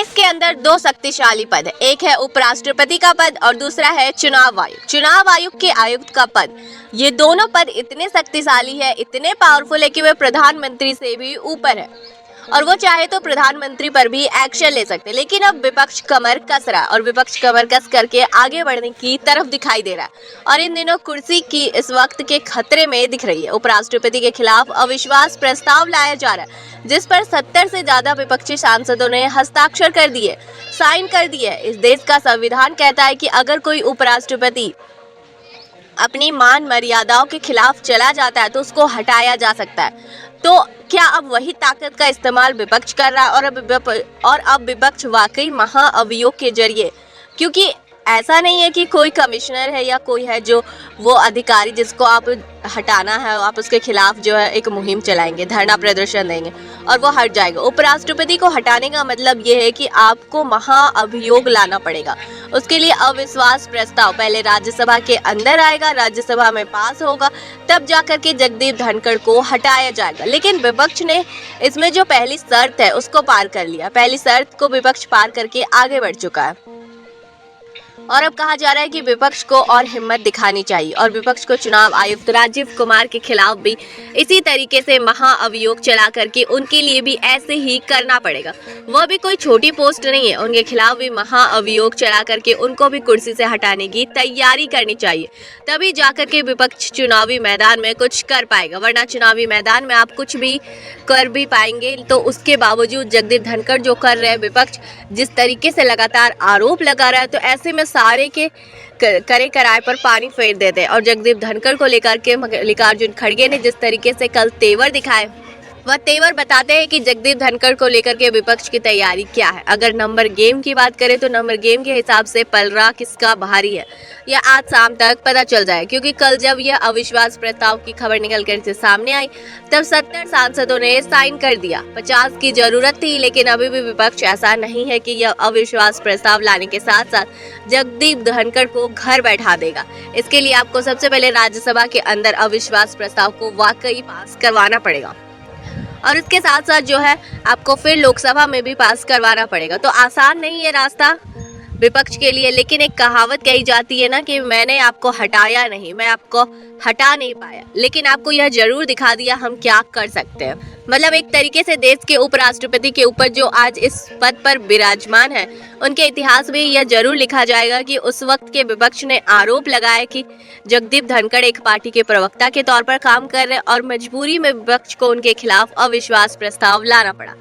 देश के अंदर दो शक्तिशाली पद है, एक है उपराष्ट्रपति का पद और दूसरा है चुनाव आयुक्त के आयुक्त का पद। ये दोनों पद इतने शक्तिशाली है, इतने पावरफुल है कि वे प्रधानमंत्री से भी ऊपर है और वो चाहे तो प्रधानमंत्री पर भी एक्शन ले सकते। लेकिन अब विपक्ष कमर कस रहा है और विपक्ष कमर कस करके आगे बढ़ने की तरफ दिखाई दे रहा है और इन दिनों कुर्सी की इस वक्त के खतरे में दिख रही है। उपराष्ट्रपति के खिलाफ अविश्वास प्रस्ताव लाया जा रहा है जिस पर 70 से ज्यादा विपक्षी सांसदों ने हस्ताक्षर कर दिए, साइन कर दिए। इस देश का संविधान कहता है कि अगर कोई उपराष्ट्रपति अपनी मान मर्यादाओं के खिलाफ चला जाता है तो उसको हटाया जा सकता है। तो क्या अब वही ताकत का इस्तेमाल विपक्ष कर रहा है और अब विपक्ष वाकई महाअभियोग के जरिए, क्योंकि ऐसा नहीं है कि कोई कमिश्नर है या कोई है जो वो अधिकारी जिसको आप हटाना है, आप उसके खिलाफ जो है एक मुहिम चलाएंगे, धरना प्रदर्शन देंगे और वो हट जाएगा। उपराष्ट्रपति को हटाने का मतलब ये है कि आपको महाअभियोग लाना पड़ेगा। उसके लिए अविश्वास प्रस्ताव पहले राज्यसभा के अंदर आएगा, राज्यसभा में पास होगा, तब जाकर के जगदीप धनखड़ को हटाया जाएगा। लेकिन विपक्ष ने इसमें जो पहली शर्त है उसको पार कर लिया। पहली शर्त को विपक्ष पार करके आगे बढ़ चुका है और अब कहा जा रहा है कि विपक्ष को और हिम्मत दिखानी चाहिए और विपक्ष को चुनाव आयुक्त राजीव कुमार के खिलाफ भी इसी तरीके से महाअभियोग चला करके उनके लिए भी ऐसे ही करना पड़ेगा। वह भी कोई छोटी पोस्ट नहीं है, उनके खिलाफ भी महाअभियोग चला करके उनको भी कुर्सी से हटाने की तैयारी करनी चाहिए, तभी जाकर के विपक्ष चुनावी मैदान में कुछ कर पाएगा। वरना चुनावी मैदान में आप कुछ भी कर भी पाएंगे तो उसके बावजूद जगदीप धनखड़ जो कर रहे हैं, विपक्ष जिस तरीके से लगातार आरोप लगा रहा है, तो ऐसे में सारे के करे कराए पर पानी फेर देते हैं। और जगदीप धनखड़ को लेकर के मल्लिकार्जुन खड़गे ने जिस तरीके से कल तेवर दिखाए, वह तेवर बताते हैं कि जगदीप धनखड़ को लेकर के विपक्ष की तैयारी क्या है। अगर नंबर गेम की बात करें तो नंबर गेम के हिसाब से पलड़ा किसका भारी है यह आज शाम तक पता चल जाए, क्योंकि कल जब यह अविश्वास प्रस्ताव की खबर निकल कर से सामने आई तब 70 सांसदों ने साइन कर दिया। 50 की जरूरत थी, लेकिन अभी भी विपक्ष ऐसा नहीं है कि यह अविश्वास प्रस्ताव लाने के साथ साथ जगदीप धनखड़ को घर बैठा देगा। इसके लिए आपको सबसे पहले राज्यसभा के अंदर अविश्वास प्रस्ताव को वाकई पास करवाना पड़ेगा और इसके साथ साथ जो है आपको फिर लोकसभा में भी पास करवाना पड़ेगा। तो आसान नहीं है रास्ता विपक्ष के लिए, लेकिन एक कहावत कही जाती है ना कि मैंने आपको हटाया नहीं, मैं आपको हटा नहीं पाया, लेकिन आपको यह जरूर दिखा दिया हम क्या कर सकते हैं। मतलब एक तरीके से देश के उपराष्ट्रपति के ऊपर जो आज इस पद पर विराजमान है, उनके इतिहास में यह जरूर लिखा जाएगा कि उस वक्त के विपक्ष ने आरोप लगाया कि जगदीप धनखड़ एक पार्टी के प्रवक्ता के तौर पर काम कर रहे हैं और मजबूरी में विपक्ष को उनके खिलाफ अविश्वास प्रस्ताव लाना पड़ा।